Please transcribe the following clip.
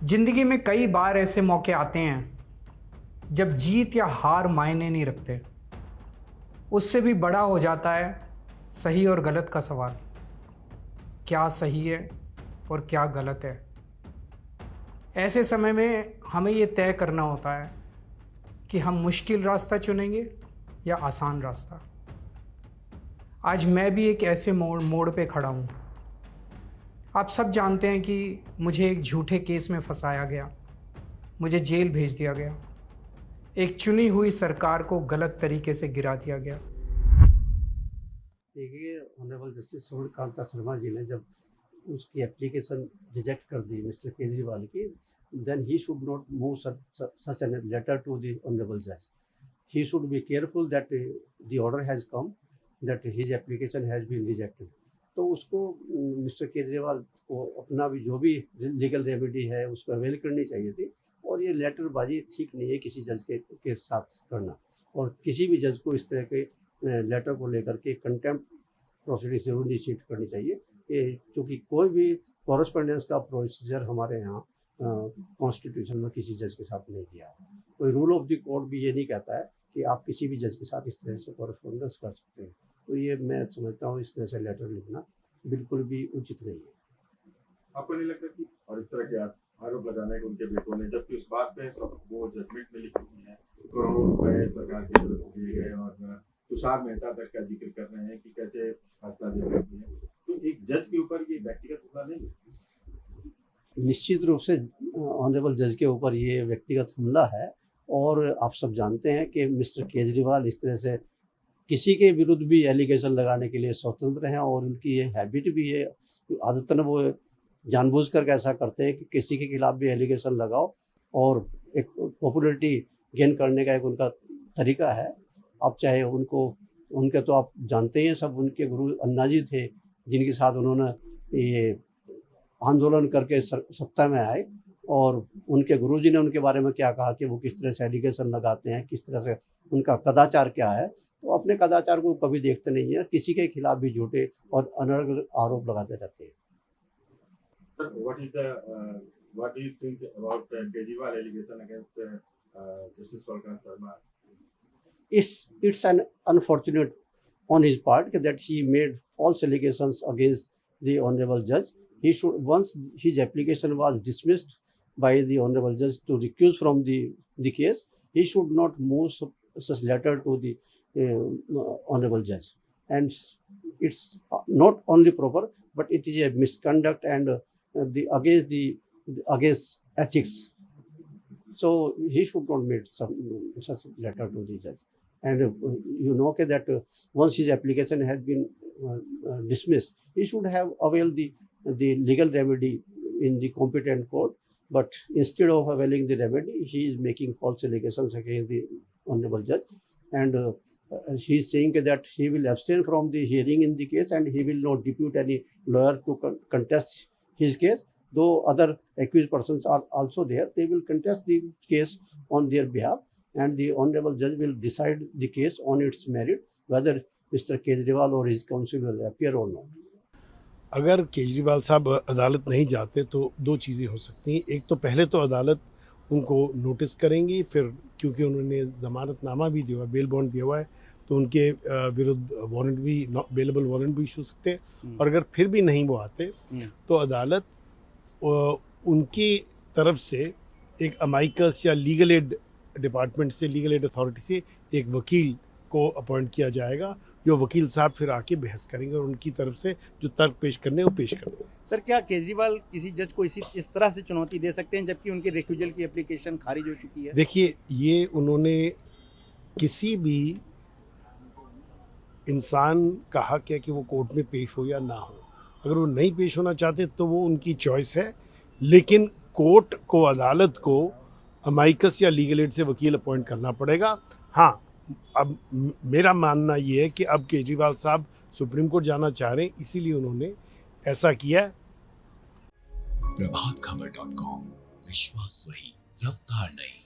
जिंदगी में कई बार ऐसे मौके आते हैं जब जीत या हार मायने नहीं रखते। उससे भी बड़ा हो जाता है सही और गलत का सवाल। क्या सही है और क्या गलत है। ऐसे समय में हमें ये तय करना होता है कि हम मुश्किल रास्ता चुनेंगे या आसान रास्ता। आज मैं भी एक ऐसे मोड़ पे खड़ा हूँ। आप सब जानते हैं कि मुझे एक झूठे केस में फंसाया गया, मुझे जेल भेज दिया गया, एक चुनी हुई सरकार को गलत तरीके से गिरा दिया गया। देखिए, ऑनरेबल जस्टिस सूर्यकांत शर्मा जी ने जब उसकी एप्लीकेशन रिजेक्ट कर दी मिस्टर केजरीवाल की, then he should not move such a letter to the honorable judge. He should be careful that the order has come that his application has been rejected. तो उसको mister Kejriwal को अपना भी जो भी legal remedy है उसको अवेल करनी चाहिए थी। और ये लेटरबाजी ठीक नहीं है किसी जज के साथ करना, और किसी भी जज को इस तरह के लेटर को लेकर के कंटेम्प्ट प्रोसीडिंग जरूर इनिशिएट करनी चाहिए, क्योंकि कोई भी कॉरेस्पॉन्डेंस का प्रोसीजर हमारे यहाँ कॉन्स्टिट्यूशन में किसी जज के साथ नहीं किया है। कोई रूल ऑफ द कोर्ट भी ये नहीं कहता है कि आप किसी भी जज के साथ इस तरह से कॉरेस्पॉन्डेंस कर सकते हैं। तो ये मैं समझता हूँ इस तरह से लेटर लिखना बिल्कुल भी उचित नहीं है। आपको नहीं लगता कि और इस तरह के आरोप लगाने के उनके बेटों ने, जबकि उस बात पे वो जजमेंट में लिखी है, करोड़ों रुपए सरकार की तरफ से दिए गए और तुषार मेहता तक का जिक्र कर रहे हैं कि कैसे फैसला दे सकती है, तो एक जज के ऊपर ये व्यक्तिगत हमला नहीं है? निश्चित रूप से ऑनरेबल जज के ऊपर ये व्यक्तिगत हमला है, और आप सब जानते हैं कि मिस्टर केजरीवाल इस तरह से किसी के विरुद्ध भी एलिगेशन लगाने के लिए स्वतंत्र हैं, और उनकी ये हैबिट भी है। आदतन वो जानबूझकर ऐसा करते हैं कि किसी के खिलाफ भी एलिगेशन लगाओ, और एक पॉपुलैरिटी गेन करने का एक उनका तरीका है। अब चाहे उनके तो आप जानते हैं सब, उनके गुरु अन्ना जी थे जिनके साथ उन्होंने ये आंदोलन करके सत्ता में आए, और उनके गुरुजी ने उनके बारे में क्या कहा कि वो किस तरह से एलिगेशन लगाते हैं, किस तरह से उनका कदाचार क्या है। तो अपने कदाचार को कभी देखते नहीं है, किसी के खिलाफ भी झूठे और अनर्गल आरोप लगाते रहते हैं। What do you think about Kejriwal allegation against Justice Surkant Sharma? It's an unfortunate on his part that he made false allegations against the honorable judge. He should, once his application was dismissed by the honorable judge to recuse from the case, he should not move such letter to the honorable judge. And it's not only proper, but it is a misconduct and against ethics. So he should not make such letter to the judge. And you know that once his application has been dismissed, he should have availed the legal remedy in the competent court. But instead of availing the remedy, he is making false allegations against the honorable judge, and he is saying that he will abstain from the hearing in the case, and he will not depute any lawyer to contest his case. Though other accused persons are also there, they will contest the case on their behalf, and the honorable judge will decide the case on its merit, whether Mr. Kejriwal or his counsel will appear or not. अगर केजरीवाल साहब अदालत नहीं जाते तो दो चीज़ें हो सकती हैं। एक तो पहले तो अदालत उनको नोटिस करेंगी, फिर क्योंकि उन्होंने ज़मानतनामा भी दिया हुआ है, बेल बॉन्ड दिया हुआ है, तो उनके विरुद्ध वारंट भी, बेलेबल वारंट भी इशू सकते हैं। और अगर फिर भी नहीं वो आते तो अदालत उनकी तरफ से एक अमाइकस या लीगल एड डिपार्टमेंट से, लीगल एड अथॉरिटी से एक वकील को अपॉइंट किया जाएगा, जो वकील साहब फिर आके बहस करेंगे और उनकी तरफ से जो तर्क पेश करने वो पेश करेंगे। सर, क्या केजरीवाल किसी जज को इस तरह से चुनौती दे सकते हैं जबकि उनकी रिक्यूजल की एप्लीकेशन खारिज हो चुकी है? देखिए, ये उन्होंने किसी भी इंसान का हक है कि वो कोर्ट में पेश हो या ना हो। अगर वो नहीं पेश होना चाहते तो वो उनकी चॉइस है, लेकिन कोर्ट को, अदालत को अमाइकस या लीगल एड से वकील अपॉइंट करना पड़ेगा। हाँ, अब मेरा मानना ये है कि अब केजरीवाल साहब सुप्रीम कोर्ट जाना चाह रहे हैं, इसीलिए उन्होंने ऐसा किया। प्रभातखबर.com, विश्वास वही, रफ्तार नहीं।